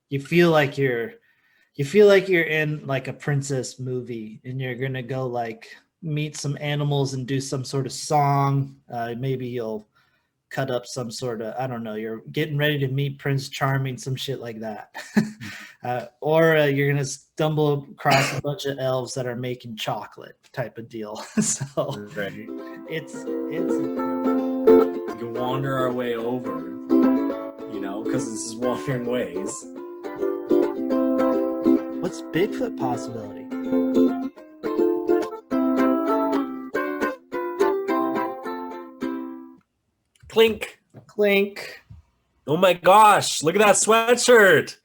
you feel like you're in like a princess movie, and you're gonna go like meet some animals and do some sort of song. Maybe you'll cut up some sort of, I don't know, you're getting ready to meet Prince Charming, some shit like that. Or you're gonna stumble across a bunch of elves that are making chocolate type of deal. So Right. it's We can wander our way over, because this is Wandering Ways. what's Bigfoot possibility? Clink. Clink. Oh my gosh, look at that sweatshirt.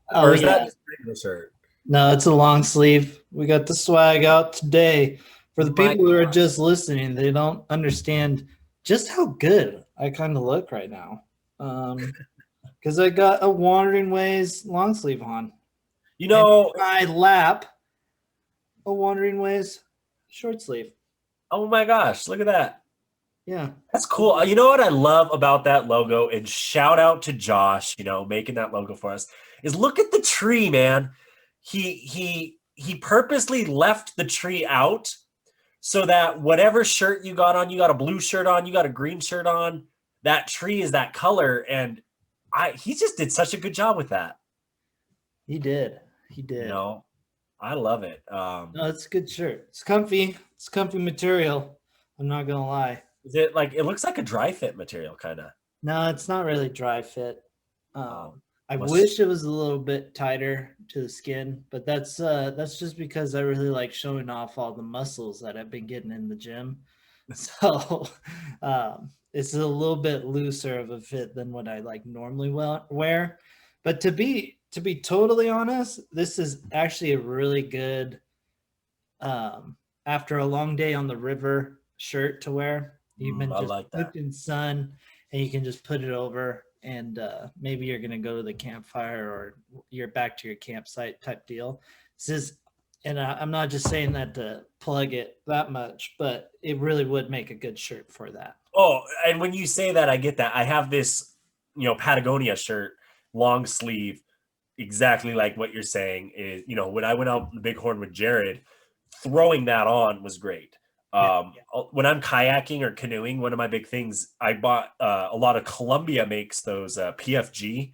Oh, Or is yeah. that just a regular shirt? No, it's a long sleeve. We got the swag out today. For the Oh my people who are just listening, they don't understand just how good I kind of look right now. Because I got a Wandering Ways long sleeve on. You And know, in my lap, a Wandering Ways short sleeve. oh my gosh, look at that. Yeah. That's cool. You know what I love about that logo, and shout out to Josh, making that logo for us, is look at the tree, man. He purposely left the tree out so that whatever shirt you got on, you got a blue shirt on, you got a green shirt on, that tree is that color. And he just did such a good job with that. He did. He did. I love it. No, it's a good shirt. It's comfy. It's comfy material. I'm not gonna lie. Is it like, it looks like a dry fit material, kind of? No, it's not really dry fit. I Must- wish it was a little bit tighter to the skin, but that's just because I really like showing off all the muscles that I've been getting in the gym. So it's a little bit looser of a fit than what I like normally wear. But to be totally honest, this is actually a really good after a long day on the river shirt to wear. You've been I just like that. cooked in sun, and you can just put it over, and maybe you're gonna go to the campfire or you're back to your campsite type deal. This is, and I'm not just saying that to plug it that much, but it really would make a good shirt for that. Oh, and when you say that, I get that. I have this, Patagonia shirt, long sleeve, exactly like what you're saying. Is when I went out the Bighorn with Jared, throwing that on was great. When I'm kayaking or canoeing, one of my big things, I bought a lot of Columbia makes those PFG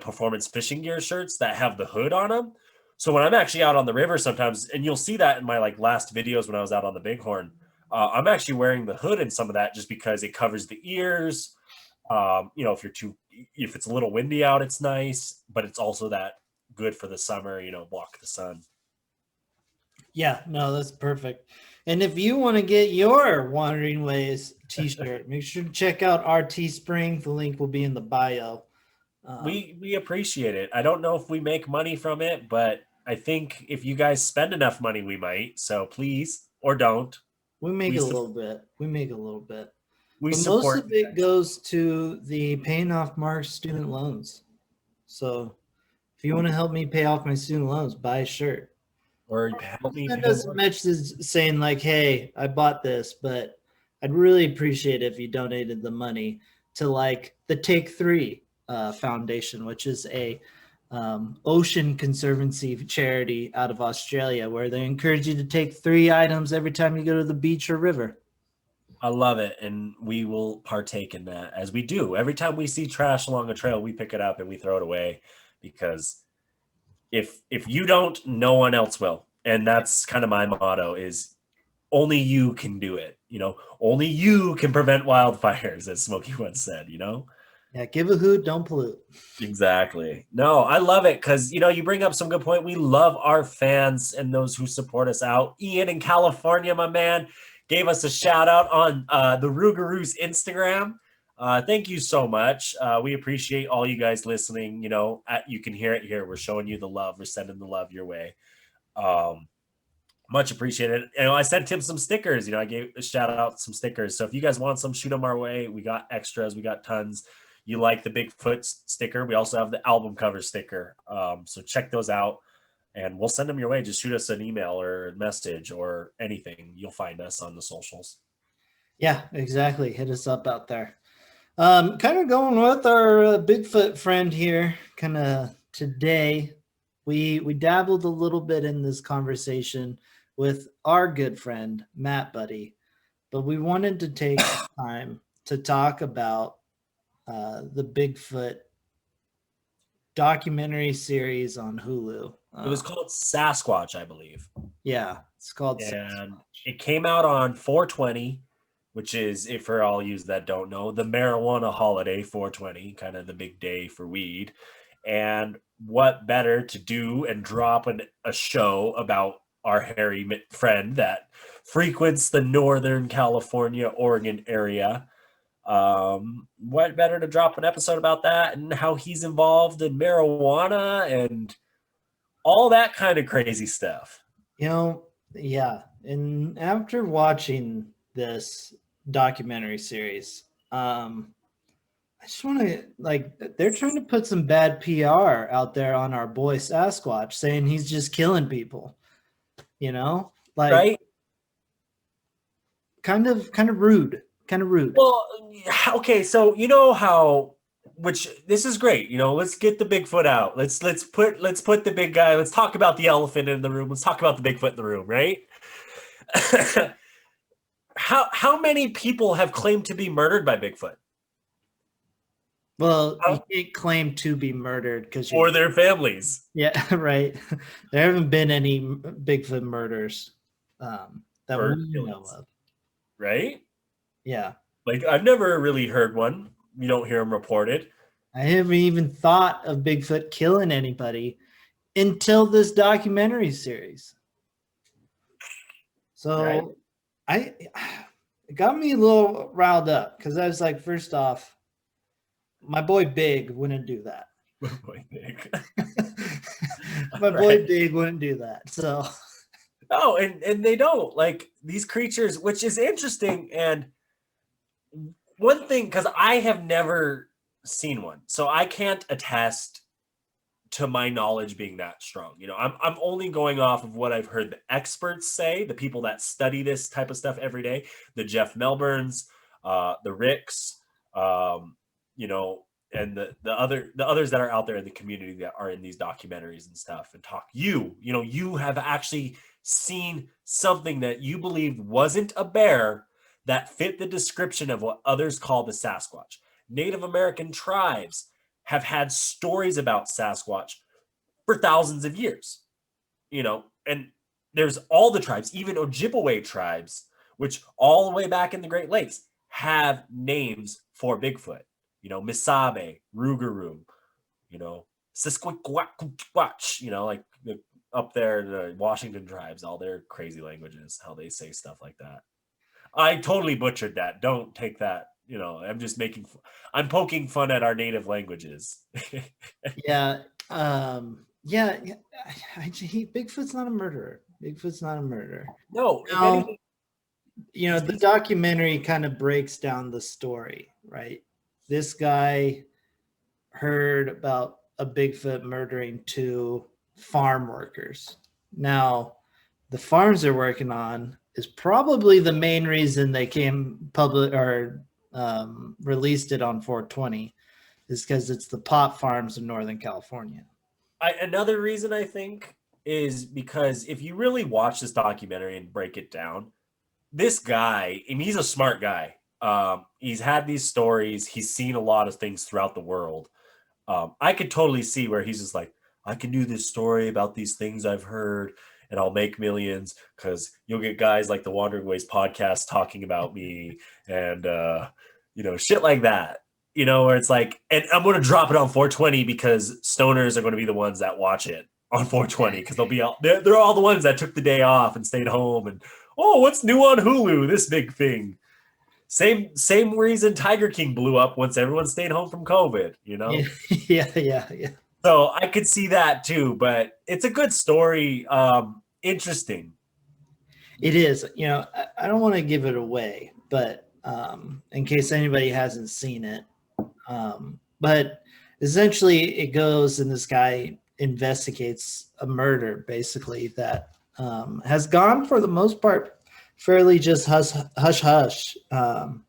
performance fishing gear shirts that have the hood on them. So when I'm actually out on the river sometimes, and you'll see that in my last videos when I was out on the Bighorn, I'm actually wearing the hood in some of that just because it covers the ears. If it's a little windy out, it's nice, but it's also that good for the summer, block the sun. Yeah, no, that's perfect. And if you want to get your Wandering Ways t-shirt, make sure to check out our Teespring. The link will be in the bio. We appreciate it. I don't know if we make money from it, but I think if you guys spend enough money, we might. So please, or don't. We make a little bit. We make a little bit. We But support. most of it goes to the paying off Mark's student loans. So if you want to help me pay off my student loans, buy a shirt. Or help me. Send us a message saying like, "Hey, I bought this, but I'd really appreciate it if you donated the money to like the Take 3 Foundation, which is a ocean conservancy charity out of Australia, where they encourage you to take 3 items every time you go to the beach or river." I love it, and we will partake in that, as we do every time we see trash along a trail. We pick it up and we throw it away, because if you don't, no one else will. And that's kind of my motto: is only you can do it. Only you can prevent wildfires, as Smokey once said. Yeah, give a hoot, don't pollute. Exactly. No, I love it because you bring up some good point. We love our fans and those who support us out. Ian in California, my man, gave us a shout out on the Rougarous Instagram. Thank you so much. We appreciate all you guys listening. You can hear it here. We're showing you the love. We're sending the love your way. Much appreciated. I sent him some stickers. I gave a shout out some stickers. So if you guys want some, shoot them our way. We got extras. We got tons. You like the Bigfoot sticker? We also have the album cover sticker. So check those out, and we'll send them your way. Just shoot us an email or a message or anything. You'll find us on the socials. Yeah, exactly. Hit us up out there. Kind of going with our Bigfoot friend here, kind of today we dabbled a little bit in this conversation with our good friend Matt Buddy, but we wanted to take time to talk about the Bigfoot documentary series on Hulu. It was called Sasquatch, I believe. Yeah, it's called And Sasquatch. it came out on 420, which is, if for all you that don't know, the marijuana holiday, 420, kind of the big day for weed. And what better to do and drop a show about our hairy friend that frequents the Northern California, Oregon area. What better to drop an episode about that and how he's involved in marijuana and all that kind of crazy stuff. Yeah. And after watching this documentary series, I just want to, they're trying to put some bad PR out there on our boy Sasquatch, saying he's just killing people, right? Kind of rude. Well, okay, so you know how, which this is great. Let's get the Bigfoot out. Let's put the big guy. Let's talk about the elephant in the room. Let's talk about the Bigfoot in the room, right? How many people have claimed to be murdered by Bigfoot? Well, you can't claim to be murdered because or their families. Yeah, right. There haven't been any Bigfoot murders that we know of, right? Yeah. I've never really heard one. You don't hear them reported. I haven't even thought of Bigfoot killing anybody until this documentary series. So it got me a little riled up because I was like, first off, my boy Big wouldn't do that. My boy Big. My boy Big wouldn't do that. So no, and they don't. These creatures, which is interesting. And one thing, because I have never seen one, so I can't attest to my knowledge being that strong. I'm only going off of what I've heard the experts say, the people that study this type of stuff every day, the Jeff Melbournes, the Ricks, and the others that are out there in the community that are in these documentaries and stuff and talk. You have actually seen something that you believed wasn't a bear that fit the description of what others call the Sasquatch. Native American tribes have had stories about Sasquatch for thousands of years, and there's all the tribes, even Ojibwe tribes, which all the way back in the Great Lakes have names for Bigfoot, Misabe, Rougarou, Sasquatch, up there, the Washington tribes, all their crazy languages, how they say stuff like that. I totally butchered that. Don't take that. I'm just I'm poking fun at our native languages. Yeah. Bigfoot's not a murderer. No. The documentary kind of breaks down the story, right? This guy heard about a Bigfoot murdering 2 farm workers. Now, the farms they're working on is probably the main reason they came public or released it on 420, is because it's the pot farms in Northern California. Another reason I think is because if you really watch this documentary and break it down, this guy, and he's a smart guy. He's had these stories. He's seen a lot of things throughout the world. I could totally see where he's just like, I can do this story about these things I've heard and I'll make millions, because you'll get guys like the Wandering Ways podcast talking about me and, shit like that, where it's like, and I'm going to drop it on 420 because stoners are going to be the ones that watch it on 420 because they're all the ones that took the day off and stayed home and, oh, what's new on Hulu? This big thing. Same reason Tiger King blew up once everyone stayed home from COVID, Yeah. So I could see that too, but it's a good story. Interesting. It is. I don't want to give it away, but in case anybody hasn't seen it, but essentially it goes and this guy investigates a murder, basically, that has gone for the most part fairly just hush. The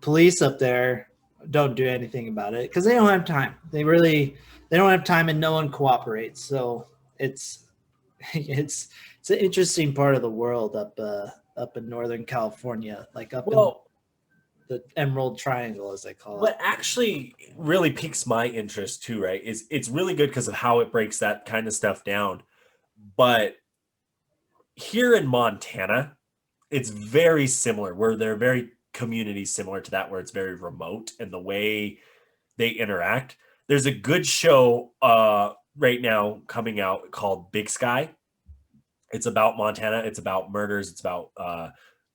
police up there don't do anything about it because they don't have time. They don't have time, and no one cooperates. So it's it's an interesting part of the world up in Northern California, like up in Well, the Emerald Triangle, as they call it. what actually really piques my interest too, right, is it's really good because of how it breaks that kind of stuff down. But here in Montana, it's very similar, where they're very community similar to that, where it's very remote and the way they interact. There's a good show right now coming out called Big Sky. It's about Montana. It's about murders. It's about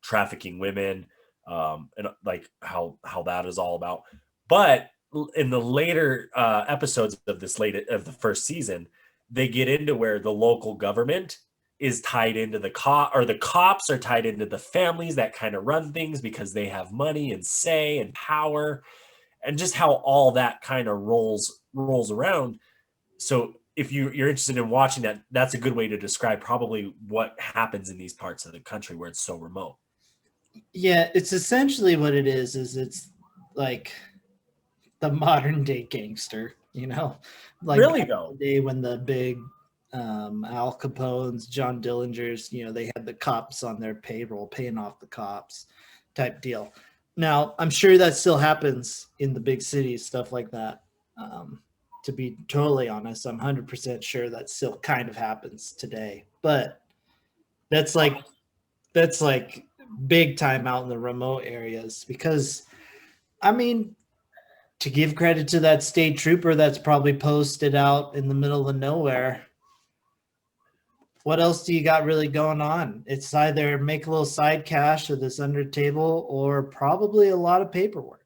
trafficking women, and like how that is all about. But in the later episodes of the first season, they get into where the local government is tied into the cops are tied into the families that kind of run things because they have money and say and power, and just how all that kind of rolls around. So if you're interested in watching that, that's a good way to describe probably what happens in these parts of the country where it's so remote. Yeah, it's essentially what it is. Is it's like the modern day gangster, like Really back though. in the day when the big Al Capone's, John Dillinger's, they had the cops on their payroll, paying off the cops type deal. Now, I'm sure that still happens in the big cities, stuff like that. To be totally honest, I'm 100% sure that still kind of happens today. But that's like that's like big time out in the remote areas because I mean, to give credit to that state trooper that's probably posted out in the middle of nowhere, what else do you got really going on? It's either make a little side cash of this under table or probably a lot of paperwork.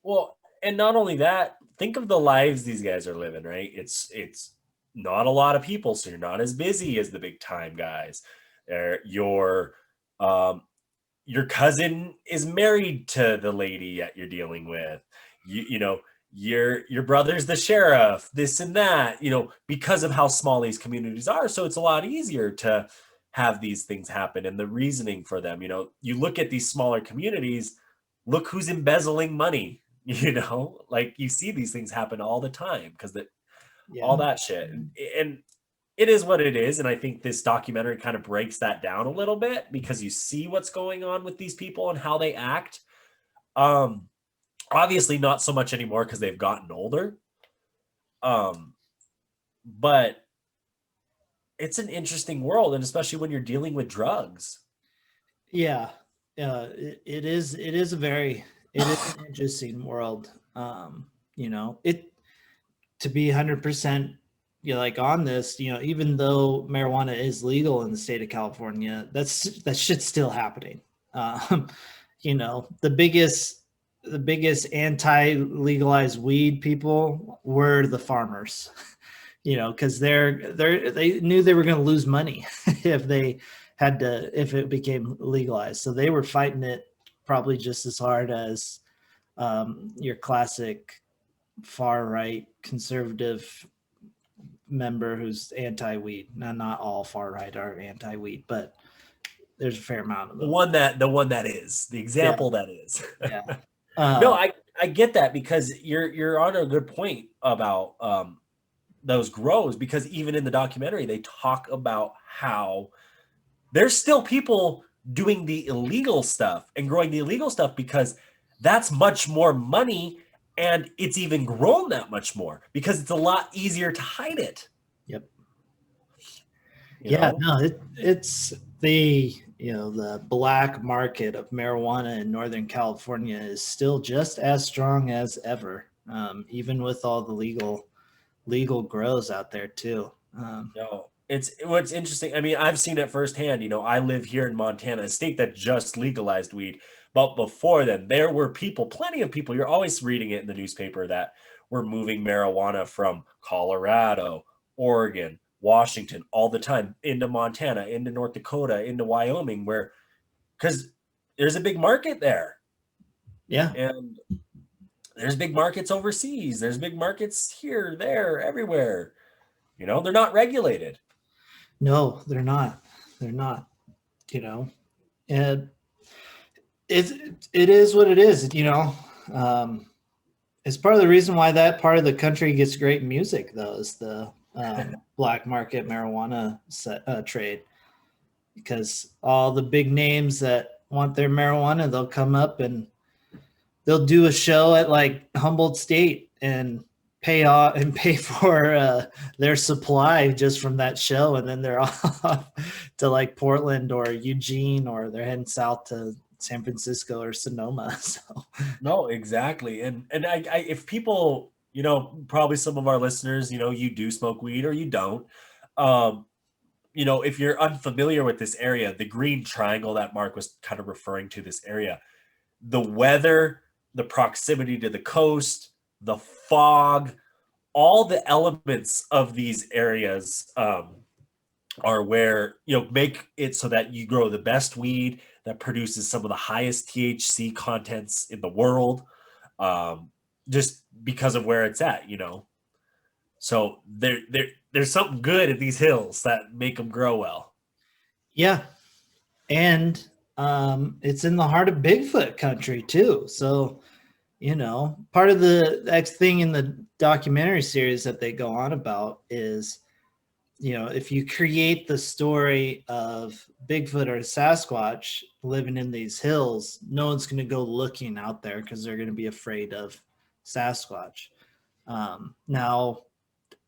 Well, and not only that, think of the lives these guys are living, right? It's not a lot of people, so you're not as busy as the big time guys. Your your cousin is married to the lady that you're dealing with. You know, your brother's the sheriff, this and that, because of how small these communities are. So it's a lot easier to have these things happen and the reasoning for them. You look at these smaller communities, look who's embezzling money, like you see these things happen all the time because all Yeah. that shit. And it is what it is. And I think this documentary kind of breaks that down a little bit because you see what's going on with these people and how they act. Um, Obviously not so much anymore because they've gotten older. But it's an interesting world, and especially when you're dealing with drugs. Yeah. It is it is an interesting world. It to be 100% like on this, even though marijuana is legal in the state of California, that shit's still happening. Um, the biggest anti-legalized weed people were the farmers, because they knew they were going to lose money if it became legalized. So they were fighting it probably just as hard as your classic far right conservative member who's anti-weed. Now, not all far right are anti-weed, but there's a fair amount of The them. one that is the Yeah, example that is. yeah, No, I get that because you're on a good point about those grows, because even in the documentary they talk about how there's still people doing the illegal stuff and growing the illegal stuff because that's much more money, and it's even grown that much more because it's a lot easier to hide it. yep, You yeah. know, No, it's the black market of marijuana in Northern California is still just as strong as ever, even with all the legal grows out there too. no, it's what's interesting. I mean, I've seen it firsthand. I live here in Montana, a state that just legalized weed. But before then, there were plenty of people. You're always reading it in the newspaper that were moving marijuana from Colorado, Oregon, Washington all the time into Montana, into North Dakota, into Wyoming, because there's a big market there. Yeah, And there's big markets overseas. There's big markets here, there, everywhere. They're not regulated. no, they're not. They're not. And it is what it is. Um, It's part of the reason why that part of the country gets great music, though, is the black market marijuana trade. Because all the big names that want their marijuana, they'll come up and they'll do a show at like Humboldt State and pay off and pay for their supply just from that show, and then they're off to like Portland or Eugene, or they're heading south to San Francisco or Sonoma. So No, exactly. And I if people, probably some of our listeners, you do smoke weed or you don't. Um, if you're unfamiliar with this area, the green triangle that Mark was kind of referring to, this area, the weather, the proximity to the coast, the fog, all the elements of these areas are where, make it so that you grow the best weed that produces some of the highest THC contents in the world, just because of where it's at. So there's something good at these hills that make them grow well. yeah, and it's in the heart of Bigfoot country too. So part of the next thing in the documentary series that they go on about is, if you create the story of Bigfoot or Sasquatch living in these hills, no one's going to go looking out there because they're going to be afraid of Sasquatch. Now,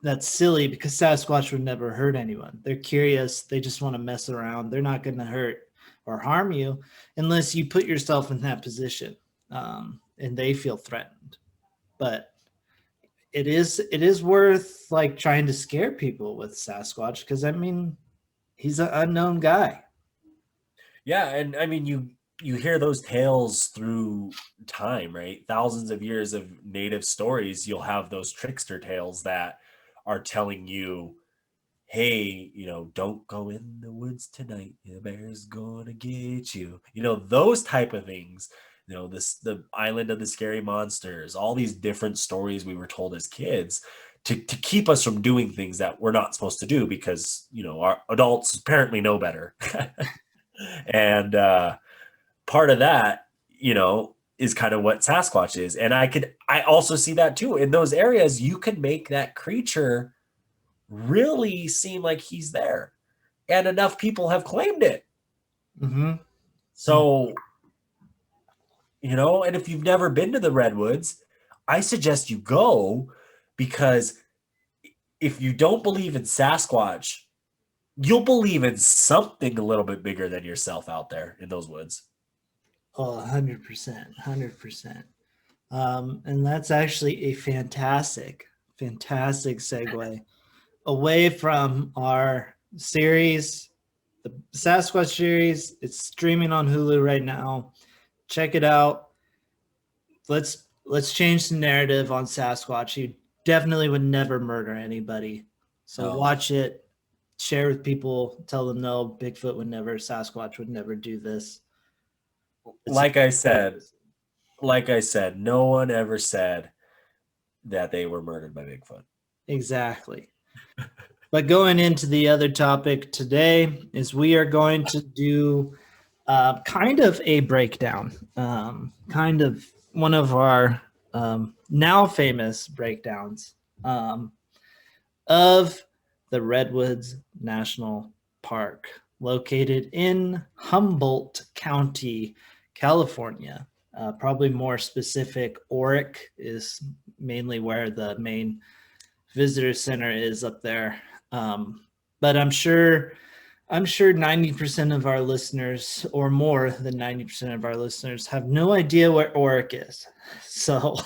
that's silly because Sasquatch would never hurt anyone. They're curious. They just want to mess around. They're not going to hurt or harm you unless you put yourself in that position, and they feel threatened. But it is worth like trying to scare people with Sasquatch, because I mean, he's an unknown guy. Yeah, and I mean, you hear those tales through time, right? Thousands of years of native stories, you'll have those trickster tales that are telling you, hey, don't go in the woods tonight, the bear's gonna get you, those type of things. The island of the scary monsters, all these different stories we were told as kids to keep us from doing things that we're not supposed to do, because our adults apparently know better. And part of that, is kind of what Sasquatch is. And I also see that too. In those areas, you can make that creature really seem like he's there. And enough people have claimed it. Mm-hmm. So, and if you've never been to the Redwoods, I suggest you go, because if you don't believe in Sasquatch, you'll believe in something a little bit bigger than yourself out there in those woods. Oh, 100%, 100%. And that's actually a fantastic segue away from our series, the Sasquatch series. It's streaming on Hulu right now. Check it out. Let's change the narrative on Sasquatch. You definitely would never murder anybody. So watch it, share with people, tell them no, Bigfoot would never, Sasquatch would never do this. Like I said, no one ever said that they were murdered by Bigfoot. Exactly. But going into the other topic today is we are going to do kind of a breakdown, kind of one of our now famous breakdowns of the Redwoods National Park, located in Humboldt County, California. Probably more specific, Oric is mainly where the main visitor center is up there. But I'm sure 90% of our listeners, or more than 90% of our listeners, have no idea where Oric is. So,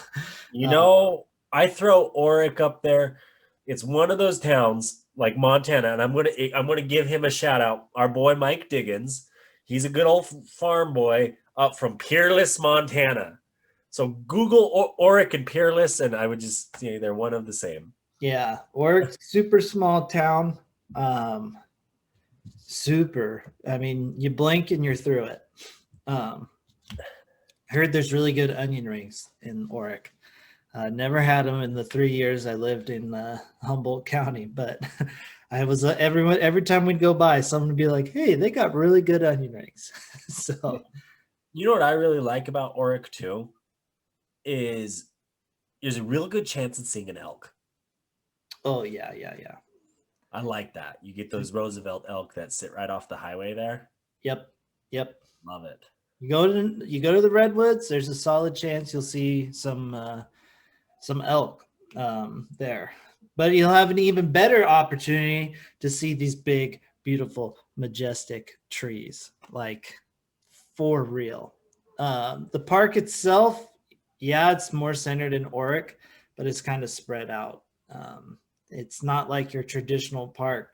I throw Oric up there. It's one of those towns like Montana, and I'm gonna give him a shout out. Our boy Mike Diggins, he's a good old farm boy up from Peerless, Montana. So Google Oric and Peerless, and I would just say they're one of the same. Yeah, Oric, super small town. Super. I mean, you blink and you're through it. Heard there's really good onion rings in Oric. Never had them in the 3 years I lived in Humboldt County, but I was every time we'd go by, someone would be like, "Hey, they got really good onion rings." So, you know what I really like about Oric too is there's a real good chance of seeing an elk. Oh yeah, yeah, yeah. I like that. You get those Roosevelt elk that sit right off the highway there. Yep, yep. Love it. You go to the redwoods. There's a solid chance you'll see some elk there, but you'll have an even better opportunity to see these big, beautiful, majestic trees, like for real. The park itself, yeah, it's more centered in Oric, but it's kind of spread out. It's not like your traditional park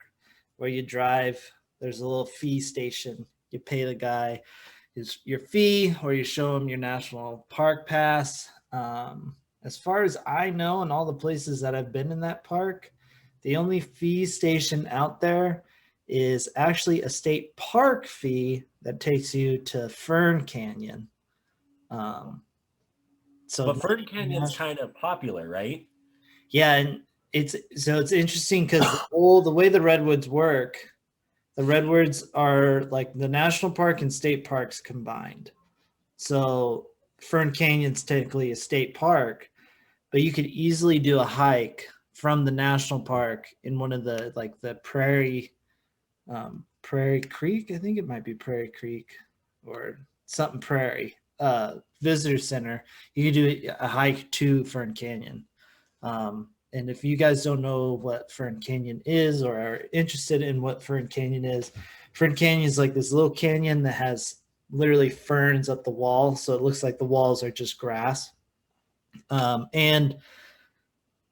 where you drive. There's a little fee station. You pay the guy your fee, or you show him your national park pass. As far as I know, and all the places that I've been in that park, the only fee station out there is actually a state park fee that takes you to Fern Canyon. Um, so But Fern Canyon's kind of popular, right? yeah, and it's interesting because the way the redwoods work, the redwoods are like the national park and state parks combined. So Fern Canyon's technically a state park, but you could easily do a hike from the national park in one of the like the Prairie Creek. I think it might be Prairie Creek or something Prairie visitor center. You could do a hike to Fern Canyon. And if you guys don't know what Fern Canyon is or are interested in what Fern Canyon is, Fern Canyon is like this little canyon that has literally ferns up the wall. So it looks like the walls are just grass. And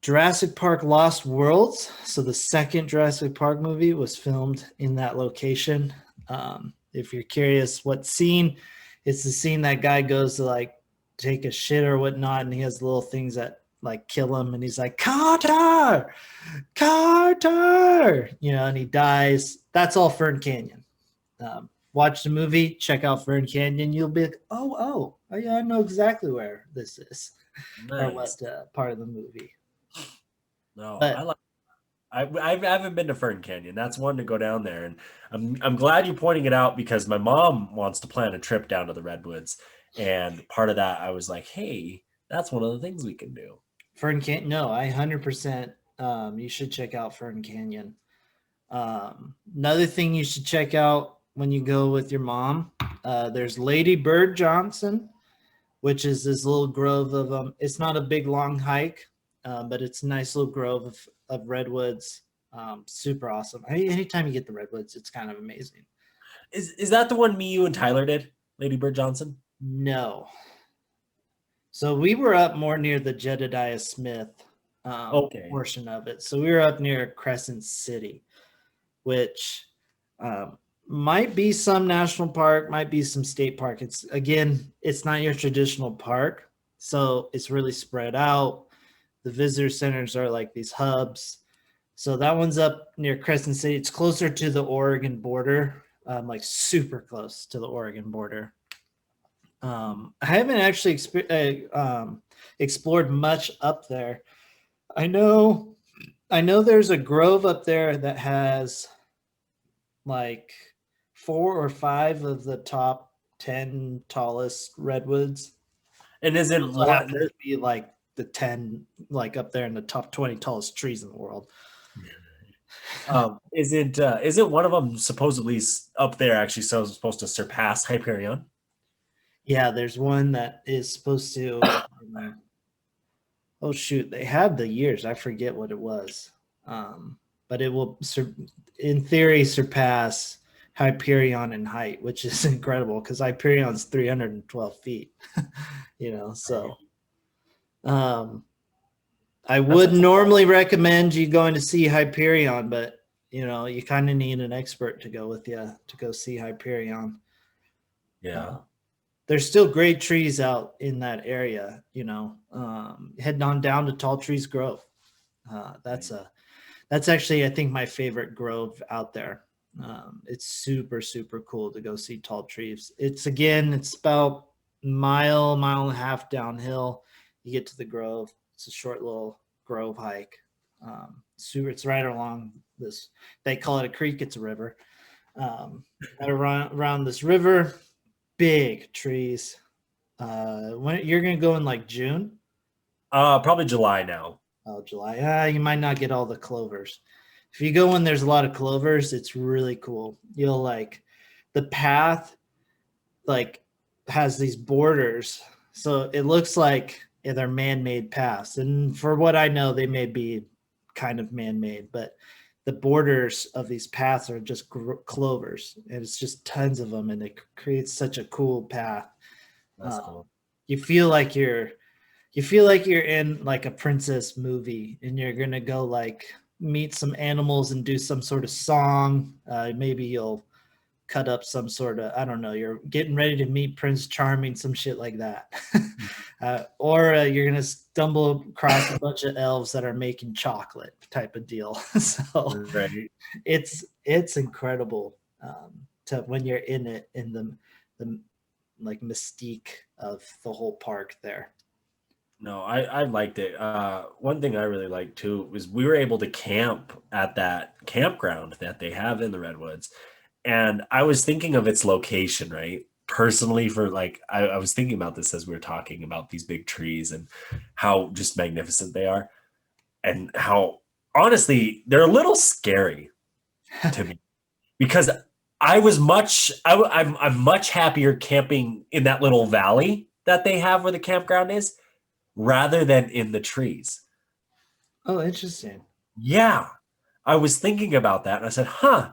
Jurassic Park Lost Worlds, so the second Jurassic Park movie was filmed in that location. If you're curious what scene, it's the scene that guy goes to like take a shit or whatnot, and he has little things that like kill him, and he's like, Carter, Carter, and he dies. That's all Fern Canyon. Watch the movie, check out Fern Canyon. You'll be like, oh, yeah, I know exactly where this is, Nice. or what part of the movie. No, But I haven't been to Fern Canyon. That's one to go down there, and I'm glad you're pointing it out because my mom wants to plan a trip down to the Redwoods, and part of that I was like, hey, that's one of the things we can do. Fern Canyon, no, I 100%. You should check out Fern Canyon. Another thing you should check out when you go with your mom, there's Lady Bird Johnson, which is this little grove of it's not a big long hike, but it's a nice little grove of redwoods. Super awesome. Anytime you get the redwoods, it's kind of amazing. Is that the one me, you, and Tyler did? Lady Bird Johnson? No. So we were up more near the Jedediah Smith portion of it. So we were up near Crescent City, which might be some national park, might be some state park. It's not your traditional park, so it's really spread out. The visitor centers are like these hubs. So that one's up near Crescent City. It's closer to the Oregon border, like super close to the Oregon border. I haven't actually explored much up there. I know there's a grove up there that has like 4 or 5 of the top 10 tallest redwoods. And is it one to be like the 10, like up there in the top 20 tallest trees in the world? Isn't one of them supposedly up there actually supposed to surpass Hyperion? Yeah, there's one that is supposed to. Oh shoot, they had the years. I forget what it was, but it will, in theory, surpass Hyperion in height, which is incredible because Hyperion's 312 feet. So I would normally recommend you going to see Hyperion, but you kind of need an expert to go with you to go see Hyperion. Yeah. There's still great trees out in that area, heading on down to Tall Trees Grove. That's actually, I think, my favorite grove out there. It's super, super cool to go see Tall Trees. It's about mile and a half downhill. You get to the grove. It's a short little grove hike. It's right along this, they call it a creek. It's a river. Around this river, big trees. When you're going to go in like June, Probably July now. Oh, July. You might not get all the clovers. If you go when there's a lot of clovers, it's really cool. You'll like the path like has these borders, so it looks like they're man-made paths. And for what I know, they may be kind of man-made, but the borders of these paths are just clovers, and it's just tons of them, and it creates such a cool path. That's Uh, cool. you feel like you're in like a princess movie, and you're gonna go like meet some animals and do some sort of song. Maybe you'll cut up some sort of, I don't know, you're getting ready to meet Prince Charming, some shit like that. Or you're gonna stumble across a bunch of elves that are making chocolate type of deal. So Right. it's incredible, to when you're in it, in the like mystique of the whole park there. No, I liked it. One thing I really liked too was we were able to camp at that campground that they have in the Redwoods. And I was thinking of its location, right? Personally, for like, I was thinking about this as we were talking about these big trees and how just magnificent they are, and how honestly they're a little scary to me because I'm much happier camping in that little valley that they have where the campground is rather than in the trees. Oh, interesting. Yeah, I was thinking about that and I said, huh,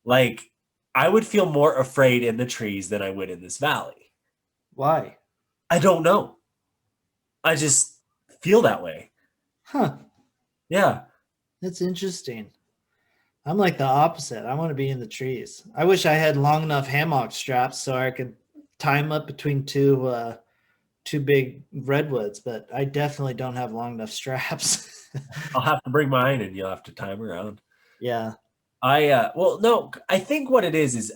like I would feel more afraid in the trees than I would in this valley. Why? I don't know. I just feel that way. Huh. Yeah. That's interesting. I'm like the opposite. I want to be in the trees. I wish I had long enough hammock straps so I could tie them up between two big redwoods, but I definitely don't have long enough straps. I'll have to bring mine and you'll have to time around. Yeah. Well, no, I think what it is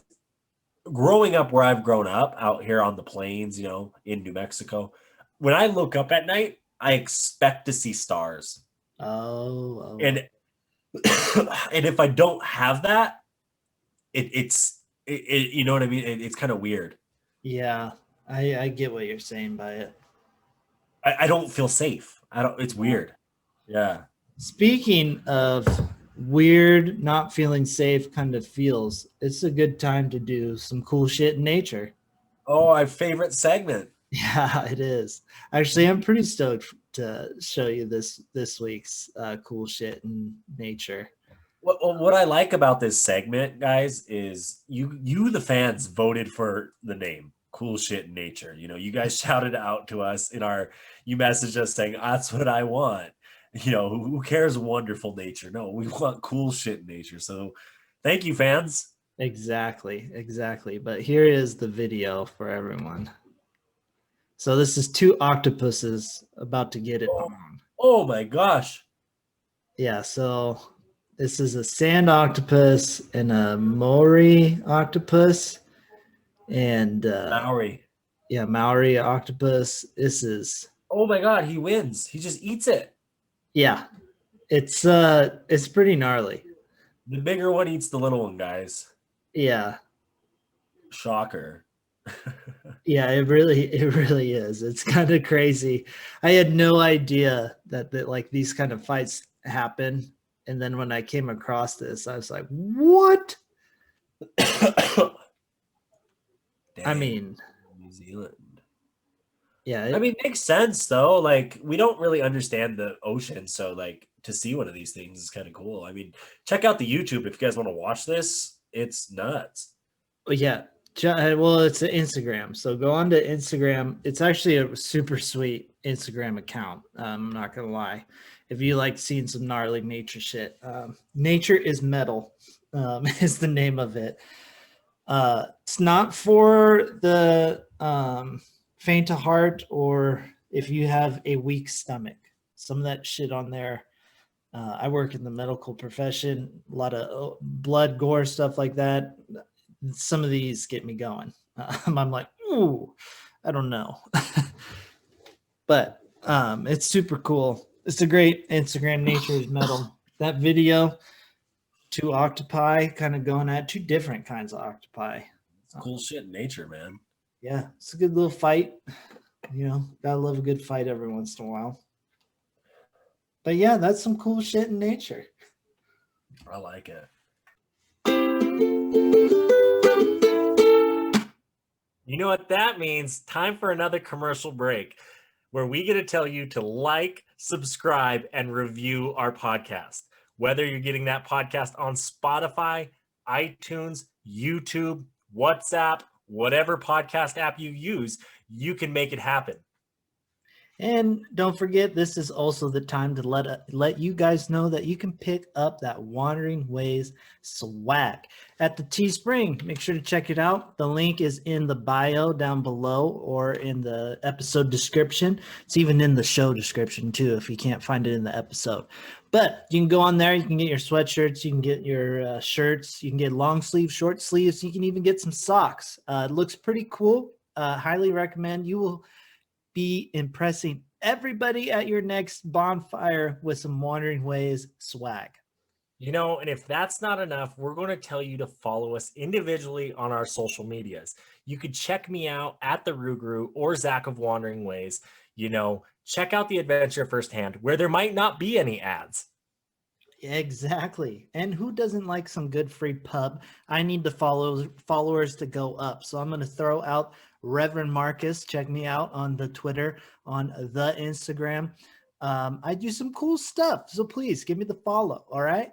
growing up where I've grown up out here on the plains, in New Mexico, when I look up at night, I expect to see stars. Oh. And and if I don't have that, you know what I mean? It's kind of weird. Yeah. I get what you're saying by it. I don't feel safe. It's weird. Yeah. Speaking of weird, not feeling safe kind of feels, it's a good time to do some cool shit in nature. Oh, my favorite segment. Yeah, it is. Actually, I'm pretty stoked to show you this week's cool shit in nature. What I like about this segment, guys, is you the fans voted for the name Cool Shit in Nature. You guys shouted out to us you messaged us saying that's what I want. Who cares wonderful nature? No, we want cool shit in nature. So thank you, fans. Exactly. But here is the video for everyone. So this is two octopuses about to get it on. Oh my gosh. Yeah, so this is a sand octopus and a Maori octopus. And Maori. yeah, Maori octopus. This is, Oh my god, he wins. He just eats it. yeah, it's pretty gnarly. The bigger one eats the little one, guys. Yeah. Shocker. Yeah, it really is. It's kind of crazy. I had no idea that like these kind of fights happen. And then when I came across this, I was like, what? I mean, New Zealand. yeah, I mean, makes sense though. Like, we don't really understand the ocean, so like to see one of these things is kind of cool. I mean, check out the YouTube if you guys want to watch this. It's nuts. yeah. Well, it's an Instagram. So go on to Instagram. It's actually a super sweet Instagram account. I'm not gonna lie. If you like seeing some gnarly nature shit, Nature is Metal is the name of it. It's not for the faint of heart or if you have a weak stomach. Some of that shit on there. I work in the medical profession, a lot of blood, gore, stuff like that. Some of these get me going. I'm like, ooh, I don't know. But it's super cool. It's a great Instagram. Nature is Metal. That video, two octopi kind of going at two different kinds of octopi. It's cool shit in nature, man. Yeah, it's a good little fight. Gotta love a good fight every once in a while. But yeah, that's some cool shit in nature. I like it. You know what that means? Time for another commercial break where we get to tell you to like, subscribe, and review our podcast. Whether you're getting that podcast on Spotify, iTunes, YouTube, WhatsApp, whatever podcast app you use, you can make it happen. And don't forget, this is also the time to let you guys know that you can pick up that Wandering Ways swag at the Teespring. Make sure to check it out. The link is in the bio down below or in the episode description. It's even in the show description too if you can't find it in the episode. But you can go on there. You can get your sweatshirts. You can get your shirts. You can get long sleeves, short sleeves. You can even get some socks. It looks pretty cool. Highly recommend. You will be impressing everybody at your next bonfire with some Wandering Ways swag. You know, and if that's not enough, we're going to tell you to follow us individually on our social medias. You could check me out at the Rugru or Zach of Wandering Ways. You know, check out the adventure firsthand where there might not be any ads. Exactly. And who doesn't like some good free pub? I need the followers to go up. So I'm going to throw out Reverend Marcus. Check me out on the Twitter, on the Instagram. I do some cool stuff. So please give me the follow. All right.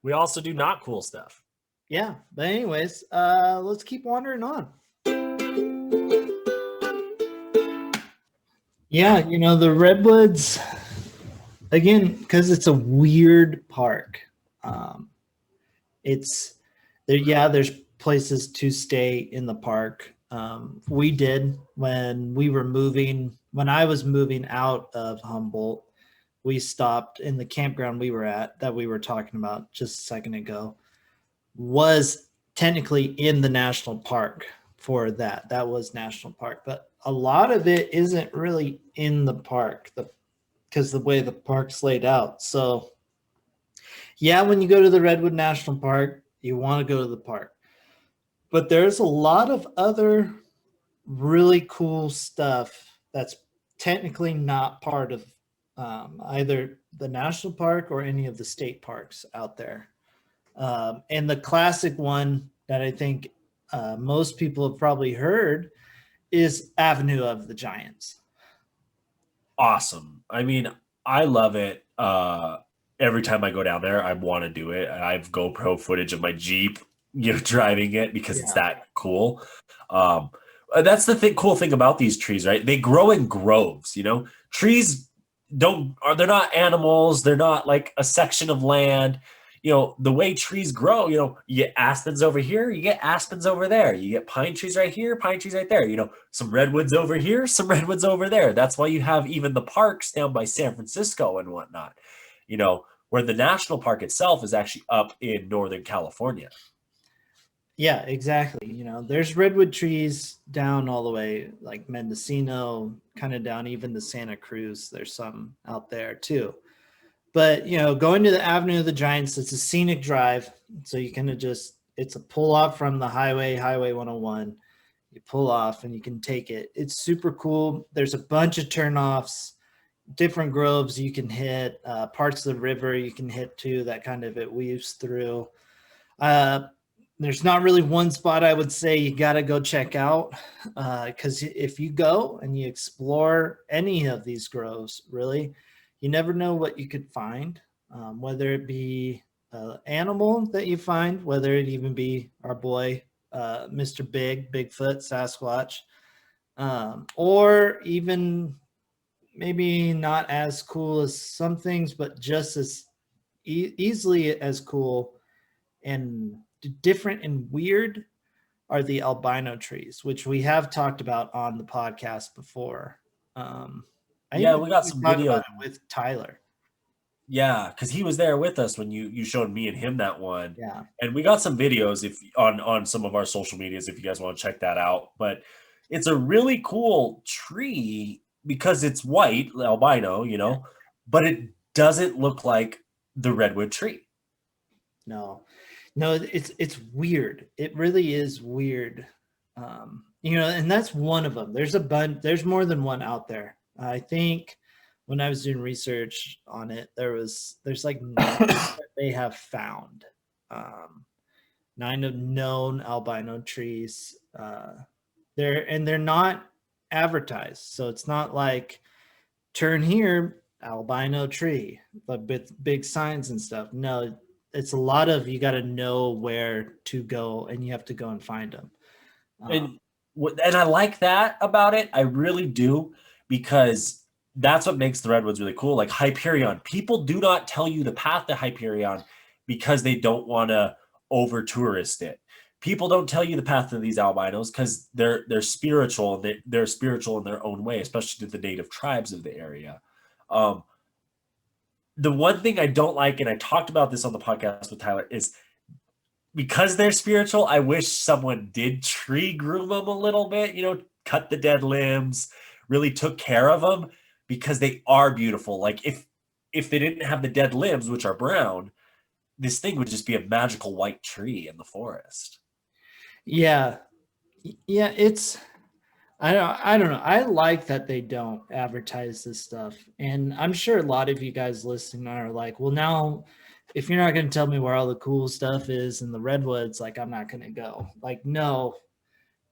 We also do not cool stuff. Yeah. But anyways, let's keep wandering on. Yeah. You know, the Redwoods, again, because it's a weird park. It's there. Yeah. There's places to stay in the park. We did when I was moving out of Humboldt, we stopped in the campground we were at that we were talking about just a second ago, was technically in the national park for that. That was national park, but a lot of it isn't really in the park because the way the park's laid out. So yeah, when you go to the Redwood National Park, you want to go to the park. But there's a lot of other really cool stuff that's technically not part of either the national park or any of the state parks out there. And the classic one that I think most people have probably heard is Avenue of the Giants. Awesome. I mean, I love it. Every time I go down there, I want to do it. I have GoPro footage of my Jeep, driving it because it's that cool. That's the cool thing about these trees, right? They grow in groves. Trees they're not animals. They're not like a section of land. The way trees grow, you get aspens over here, you get aspens over there, you get pine trees right here, pine trees right there, some redwoods over here, some redwoods over there. That's why you have even the parks down by San Francisco and whatnot, where the national park itself is actually up in Northern California. Yeah, exactly. There's redwood trees down all the way like Mendocino, kind of down even the Santa Cruz. There's some out there too. But, going to the Avenue of the Giants, it's a scenic drive. So you kind of it's a pull off from the Highway 101. You pull off and you can take it. It's super cool. There's a bunch of turnoffs, different groves you can hit, parts of the river you can hit too, that kind of it weaves through. There's not really one spot I would say you got to go check out because if you go and you explore any of these groves, really, you never know what you could find, whether it be an animal that you find, whether it even be our boy, Mr. Bigfoot, Sasquatch, or even maybe not as cool as some things, but just as easily as cool and different and weird are the albino trees, which we have talked about on the podcast before. We got some videos with Tyler. Yeah, because he was there with us when you showed me and him that one. Yeah, and we got some videos on some of our social medias if you guys want to check that out. But it's a really cool tree because it's white, albino, but it doesn't look like the redwood tree. No, it's weird. It really is weird. And that's one of them. There's a bunch. There's more than one out there. I think when I was doing research on it, there's like 9 that they have found. Um, 9 of known albino trees. They're not advertised, so it's not like turn here albino tree, but with big signs and stuff. No, it's a lot of you got to know where to go, and you have to go and find them. And and I like that about it. I really do, because that's what makes the Redwoods really cool. Like Hyperion, people do not tell you the path to Hyperion because they don't want to over tourist it. People don't tell you the path to these albinos because they're spiritual. They're spiritual in their own way, especially to the native tribes of the area. Um, the one thing I don't like, and I talked about this on the podcast with Tyler, is because they're spiritual, I wish someone did tree groom them a little bit, cut the dead limbs, really took care of them, because they are beautiful. Like if they didn't have the dead limbs, which are brown, this thing would just be a magical white tree in the forest. Yeah, yeah, it's I don't know. I like that they don't advertise this stuff. And I'm sure a lot of you guys listening are like, well, now if you're not going to tell me where all the cool stuff is in the Redwoods, like I'm not going to go. Like, no,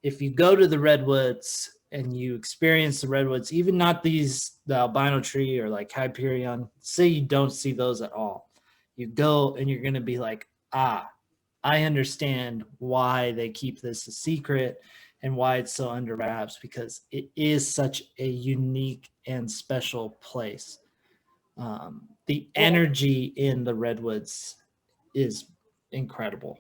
if you go to the Redwoods and you experience the Redwoods, even not the albino tree or like Hyperion, say you don't see those at all. You go and you're going to be like, ah, I understand why they keep this a secret and why it's so under wraps, because it is such a unique and special place. The energy in the Redwoods is incredible.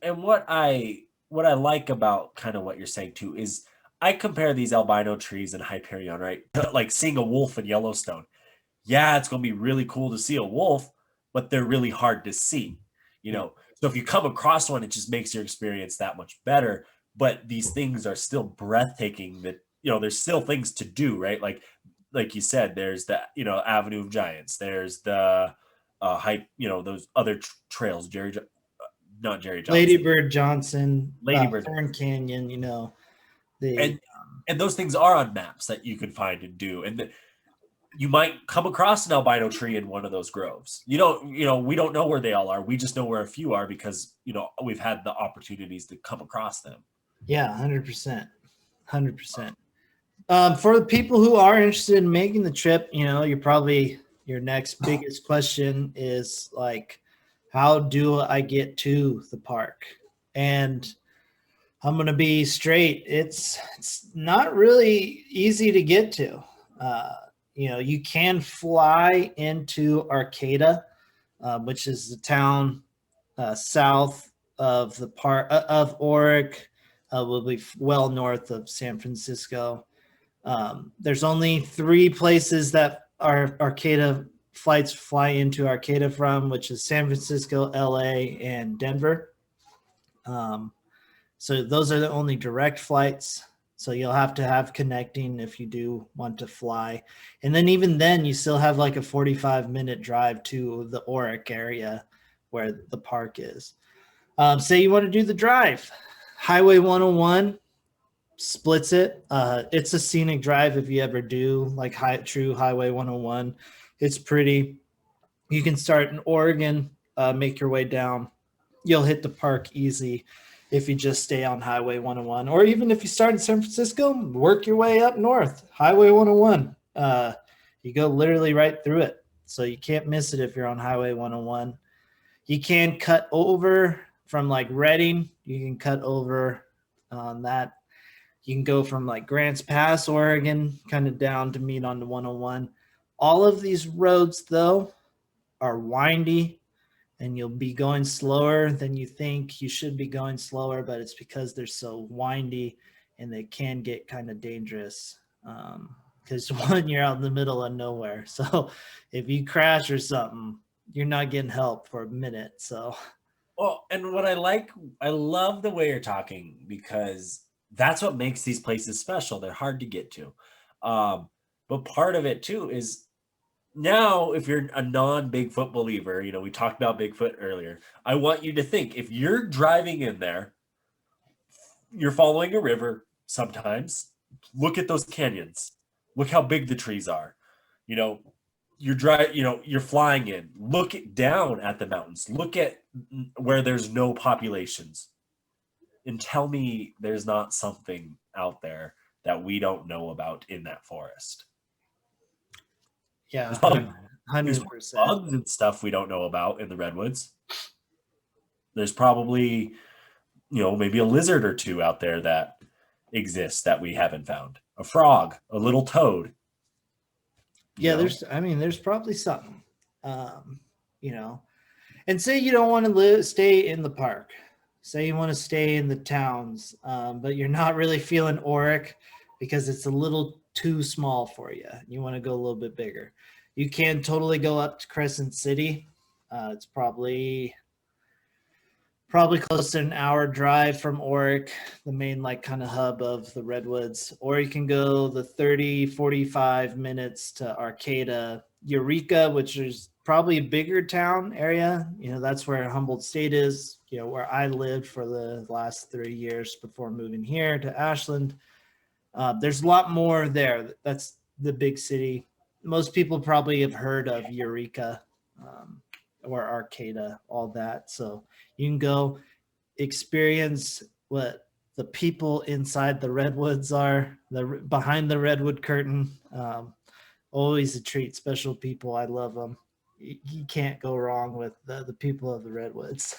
And what I like about kind of what you're saying too is I compare these albino trees and Hyperion, right? Like seeing a wolf in Yellowstone. Yeah, it's going to be really cool to see a wolf, but they're really hard to see. So if you come across one, it just makes your experience that much better. But these things are still breathtaking. There's still things to do, right? Like you said, there's the Avenue of Giants. There's the hype. Those other trails. Not Jerry Johnson. Lady Bird Johnson, Lady Bird. Fern Canyon, the And those things are on maps that you can find and do. And you might come across an albino tree in one of those groves. We don't know where they all are. We just know where a few are because, we've had the opportunities to come across them. Yeah, 100%. 100%. For the people who are interested in making the trip, your next biggest question is like, how do I get to the park? And I'm going to be straight. It's not really easy to get to. You can fly into Arcata, which is the town south of the park of Oric, will be well north of San Francisco. There's only 3 places that our Arcata flights fly into Arcata from, which is San Francisco, LA, and Denver. So those are the only direct flights. So you'll have to have connecting if you do want to fly. And then even then, you still have like a 45-minute drive to the Oric area where the park is. Say you want to do the drive. Highway 101 splits it. It's a scenic drive if you ever do like true Highway 101. It's pretty. You can start in Oregon, make your way down. You'll hit the park easy if you just stay on Highway 101. Or even if you start in San Francisco, work your way up north. Highway 101. You go literally right through it. So you can't miss it if you're on Highway 101. You can cut over from like Redding. You can cut over on that. You can go from like Grants Pass, Oregon, kind of down to meet on the 101. All of these roads, though, are windy, and you'll be going slower than you think you should be going slower, but it's because they're so windy and they can get kind of dangerous. Because one, you're out in the middle of nowhere. So if you crash or something, you're not getting help for a minute. So, well, and what I love the way you're talking, because that's what makes these places special. They're hard to get to. But part of it too is now, if you're a non-Bigfoot believer, we talked about Bigfoot earlier. I want you to think, if you're driving in there, you're following a river sometimes, look at those canyons. Look how big the trees are. You know, you're flying in. Look down at the mountains. Look at where there's no populations, and tell me there's not something out there that we don't know about in that forest. Yeah, There's probably there's 100%. bugs and stuff we don't know about in the redwoods. There's probably, maybe a lizard or two out there that exists that we haven't found. A frog, a little toad. Yeah, there's probably something. Um, you know, and say you don't want to stay in the park. Say you want to stay in the towns, but you're not really feeling auric because it's a little too small for you. You want to go a little bit bigger. You can totally go up to Crescent City. It's probably close to an hour drive from Oric, the main like kind of hub of the Redwoods, or you can go the 30-45 minutes to Arcata, Eureka, which is probably a bigger town area. That's where Humboldt State is, where I lived for the last 3 years before moving here to Ashland. There's a lot more there. That's the big city. Most people probably have heard of Eureka, or Arcata, all that. So you can go experience what the people inside the redwoods are, behind the redwood curtain. Always a treat. Special people. I love them. You can't go wrong with the people of the redwoods.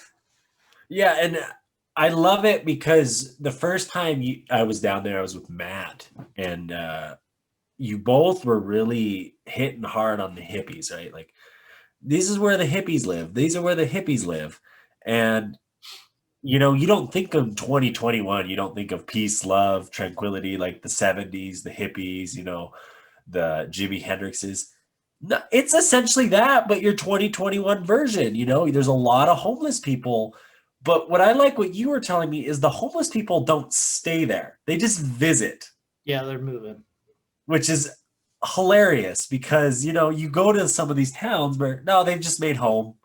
Yeah, and I love it because the first time I was down there, I was with Matt, and you both were really hitting hard on the hippies, right? Like, this is where the hippies live. These are where the hippies live. And, you don't think of 2021. You don't think of peace, love, tranquility, like the 70s, the hippies, the Jimi Hendrixes. No, it's essentially that, but your 2021 version. There's a lot of homeless people. But what I like what you were telling me is the homeless people don't stay there. They just visit. Yeah, they're moving. Which is hilarious because, you go to some of these towns where, no, they've just made home.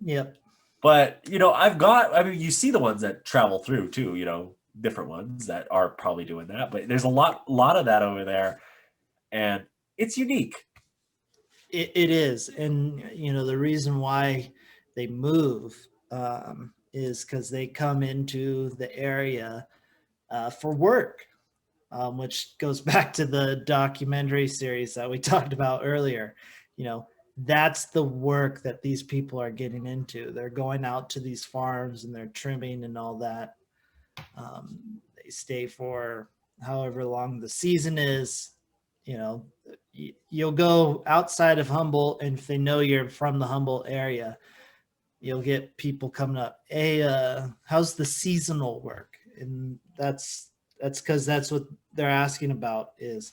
Yep. But, you see the ones that travel through too, different ones that are probably doing that. But there's a lot of that over there. And it's unique. It is. And, the reason why they move is because they come into the area for work, which goes back to the documentary series that we talked about earlier. That's the work that these people are getting into. They're going out to these farms and they're trimming and all that. They stay for however long the season is. You'll go outside of Humboldt, and if they know you're from the Humboldt area, you'll get people coming up, hey, how's the seasonal work? And that's because that's what they're asking about, is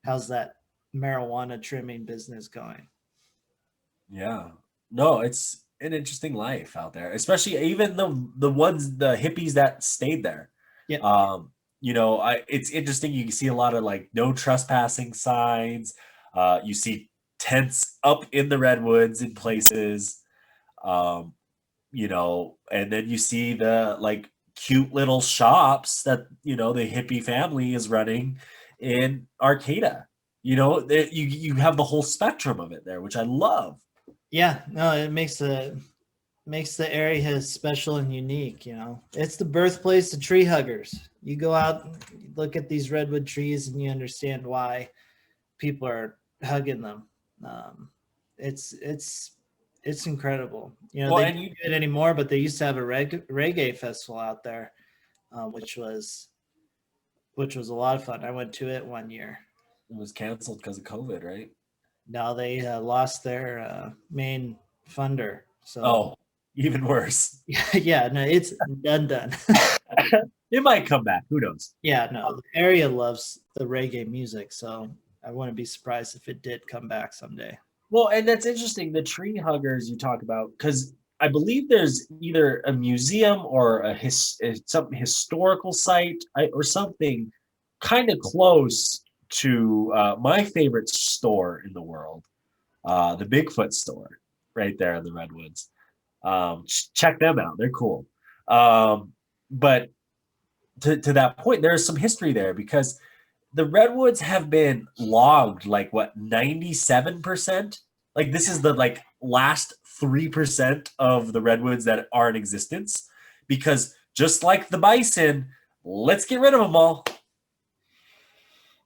how's that marijuana trimming business going? Yeah. No, it's an interesting life out there, especially even the hippies that stayed there. Yeah. It's interesting. You can see a lot of like no trespassing signs. You see tents up in the redwoods in places. And then you see the like cute little shops that the hippie family is running in Arcata. You have the whole spectrum of it there, which I love. Yeah, no, it makes the area special and unique. It's the birthplace of tree huggers. You go out and look at these redwood trees and you understand why people are hugging them. It's incredible. They don't do it anymore, but they used to have a reggae festival out there, which was a lot of fun. I went to it one year. It was canceled because of COVID, right? No, they lost their main funder. So even worse. Yeah, no, it's done. It might come back. Who knows? Yeah, no, the area loves the reggae music, so I wouldn't be surprised if it did come back someday. Well, and that's interesting, the tree huggers you talk about, because I believe there's either a museum or some historical site or something kind of close to my favorite store in the world, the Bigfoot store right there in the Redwoods. Check them out. They're cool. But to that point, there's some history there because the redwoods have been logged like what 97%. Like this is the like last 3% of the redwoods that are in existence, because just like the bison, let's get rid of them all.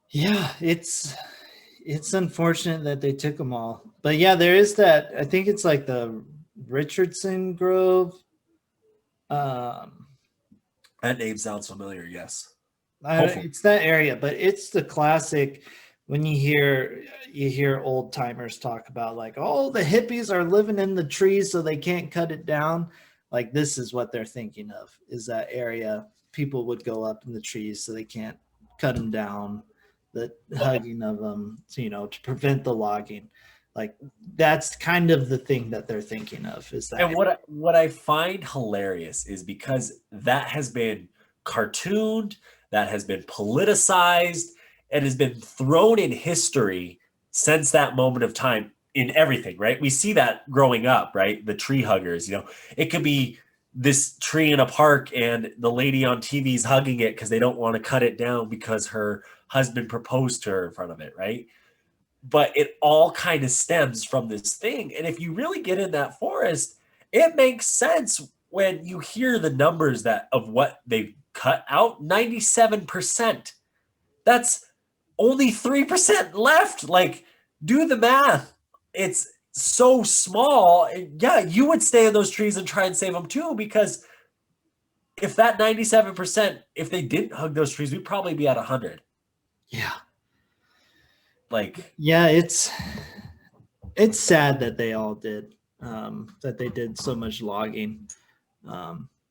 Yeah, it's unfortunate that they took them all. But yeah, there is that. I think it's like the Richardson Grove. Um, That name sounds familiar. Yes. it's that area, but it's the classic when you hear old timers talk about like, oh, the hippies are living in the trees so they can't cut it down. Like this is what they're thinking of, is that area. People would go up in the trees so they can't cut them down. The hugging of them, to prevent the logging. Like that's kind of the thing that they're thinking of, is that. And what I find hilarious is because that has been cartooned, that has been politicized, and has been thrown in history since that moment of time in everything, right? We see that growing up, right? The tree huggers, it could be this tree in a park and the lady on TV is hugging it because they don't want to cut it down because her husband proposed to her in front of it, right? But it all kind of stems from this thing. And if you really get in that forest, it makes sense when you hear the numbers that of what they've cut out. 97%. That's only 3% left. Like, do the math. It's so small. Yeah, you would stay in those trees and try and save them too, because if that 97%, if they didn't hug those trees, we'd probably be at 100. Yeah. Like, yeah, it's sad that they all did, that they did so much logging.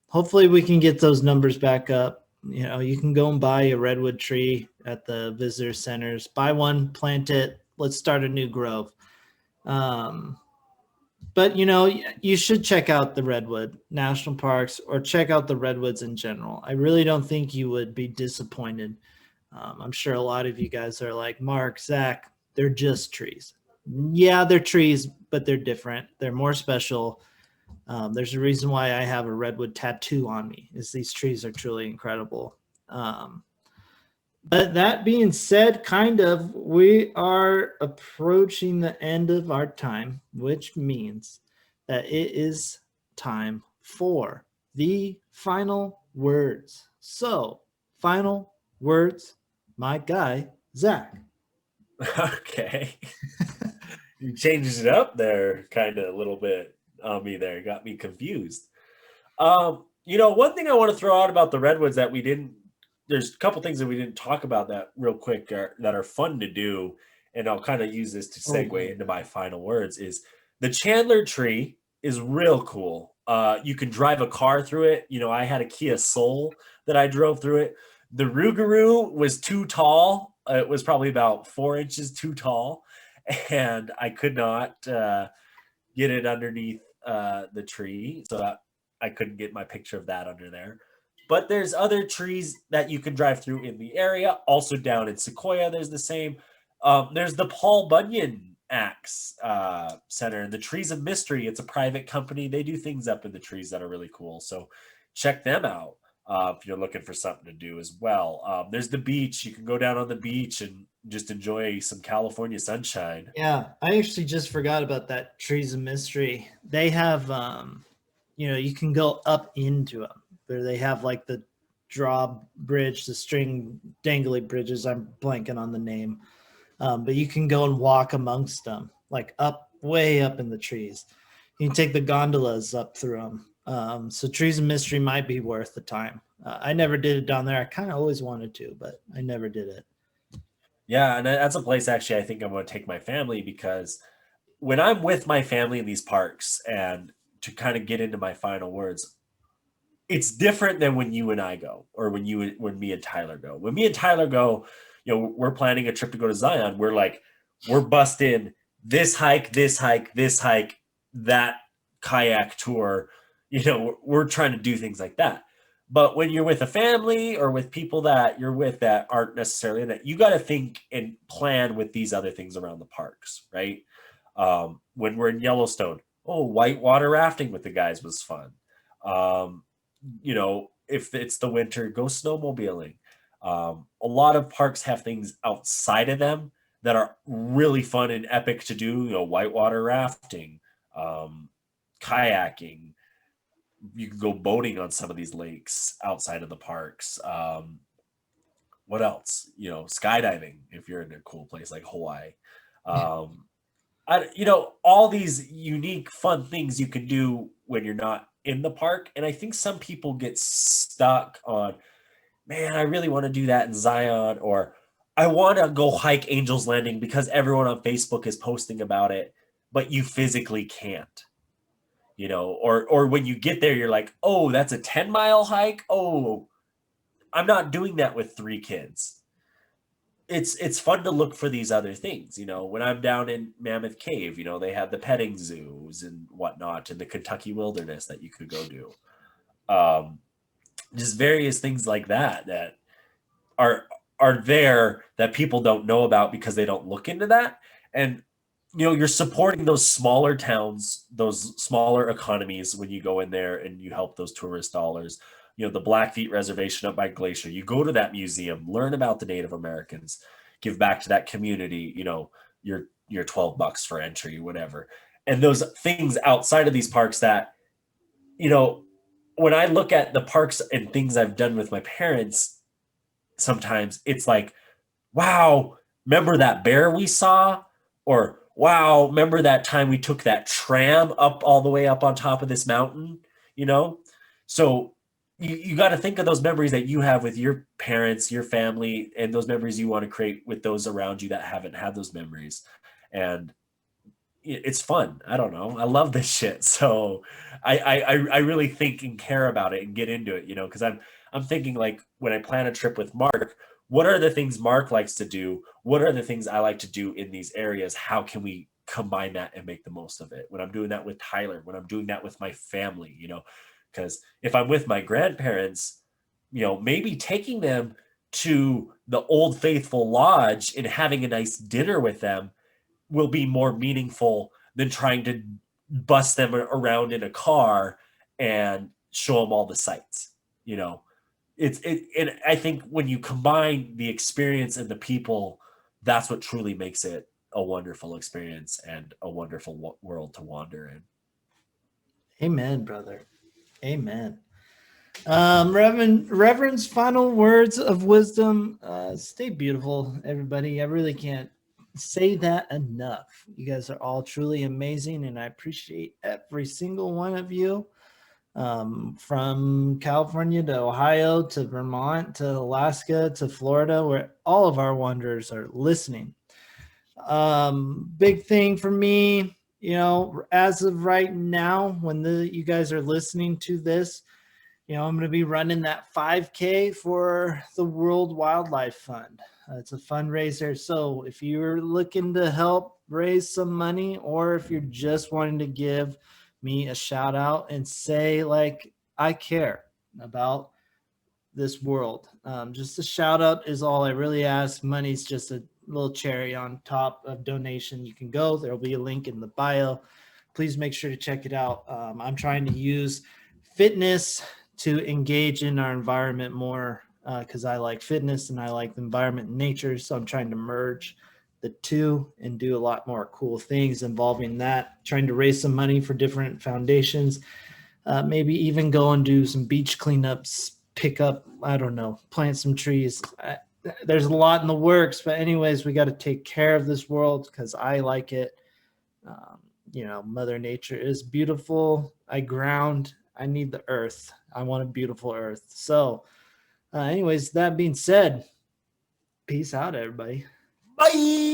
Hopefully we can get those numbers back up. You can go and buy a redwood tree at the visitor centers. Buy one, plant it. Let's start a new grove. But you should check out the Redwood National Parks, or check out the redwoods in general. I really don't think you would be disappointed. I'm sure a lot of you guys are like, Mark, Zach, they're just trees. Yeah, they're trees, but they're different. They're more special. There's a reason why I have a redwood tattoo on me, is these trees are truly incredible. But that being said, we are approaching the end of our time, which means that it is time for the final words. So, final words, my guy, Zach. Okay. You changes it up there kind of a little bit on me there. Got me confused. One thing I want to throw out about the redwoods that there's a couple things that we didn't talk about that real quick that are fun to do, and I'll kind of use this to segue into my final words, is the Chandler Tree is real cool. You can drive a car through it. I had a Kia Soul that I drove through it. The Rougarou was too tall. It was probably about 4 inches too tall, and I could not get it underneath the tree, so I couldn't get my picture of that under there. But there's other trees that you can drive through in the area. Also down in Sequoia, there's the same. There's the Paul Bunyan Axe Center, the Trees of Mystery. It's a private company. They do things up in the trees that are really cool. So check them out if you're looking for something to do as well. There's the beach. You can go down on the beach and just enjoy some California sunshine. Yeah, I actually just forgot about that Trees of Mystery. They have, you can go up into them. Where they have like the drawbridge, the string dangly bridges. I'm blanking on the name. But you can go and walk amongst them, like way up in the trees. You can take the gondolas up through them. So Trees of Mystery might be worth the time. I never did it down there. I kind of always wanted to, but I never did it. Yeah, and that's a place actually I think I'm going to take my family, because when I'm with my family in these parks, and to kind of get into my final words, it's different than when you and I go, or when me and Tyler go. When me and Tyler go, we're planning a trip to go to Zion. We're busting this hike, that kayak tour. We're trying to do things like that. But when you're with a family or with people that you're with that aren't necessarily in it, you got to think and plan with these other things around the parks, right? When we're in Yellowstone, whitewater rafting with the guys was fun. If it's the winter, go snowmobiling. A lot of parks have things outside of them that are really fun and epic to do, whitewater rafting, kayaking. You can go boating on some of these lakes outside of the parks. What else? Skydiving if you're in a cool place like Hawaii. Um, all these unique, fun things you can do when you're not in the park. And I think some people get stuck on, man, I really want to do that in Zion, or I want to go hike Angel's Landing because everyone on Facebook is posting about it, but you physically can't. Or when you get there, you're like, oh, that's a 10-mile hike. Oh, I'm not doing that with 3 kids. It's fun to look for these other things. When I'm down in Mammoth Cave, they have the petting zoos and whatnot in the Kentucky wilderness that you could go do. Just various things like that are there that people don't know about because they don't look into that. And you're supporting those smaller towns, those smaller economies when you go in there and you help those tourist dollars. The Blackfeet Reservation up by Glacier. You go to that museum, learn about the Native Americans, give back to that community. Your $12 for entry, whatever. And those things outside of these parks that, when I look at the parks and things I've done with my parents, sometimes it's like, wow, remember that bear we saw? Or wow, remember that time we took that tram up all the way up on top of this mountain? So you got to think of those memories that you have with your parents, your family, and those memories you want to create with those around you that haven't had those memories. And it's fun. I don't know. I love this shit. So I really think and care about it and get into it, because I'm thinking, like, when I plan a trip with Mark, what are the things Mark likes to do? What are the things I like to do in these areas? How can we combine that and make the most of it? When I'm doing that with Tyler, when I'm doing that with my family, because if I'm with my grandparents, maybe taking them to the Old Faithful Lodge and having a nice dinner with them will be more meaningful than trying to bust them around in a car and show them all the sights. And I think when you combine the experience and the people, that's what truly makes it a wonderful experience and a wonderful world to wander in. Amen, brother. Amen. Reverend's final words of wisdom. Stay beautiful, everybody. I really can't say that enough. You guys are all truly amazing, and I appreciate every single one of you. From California to Ohio to Vermont to Alaska to Florida, where all of our wanderers are listening. Big thing for me, as of right now, when you guys are listening to this, I'm going to be running that 5K for the World Wildlife Fund. It's a fundraiser. So if you're looking to help raise some money, or if you're just wanting to give me a shout out and say, like, I care about this world, just a shout out is all I really ask. Money's just a little cherry on top of donation. You can go, there'll be a link in the bio. Please make sure to check it out. I'm trying to use fitness to engage in our environment more, because I like fitness and I like the environment and nature. So I'm trying to merge the two and do a lot more cool things involving that, trying to raise some money for different foundations, maybe even go and do some beach cleanups, pick up, I don't know, plant some trees. There's a lot in the works, but anyways, we got to take care of this world because I like it. Mother Nature is beautiful. I ground. I need the earth. I want a beautiful earth. So anyways, that being said, peace out, everybody. Bye.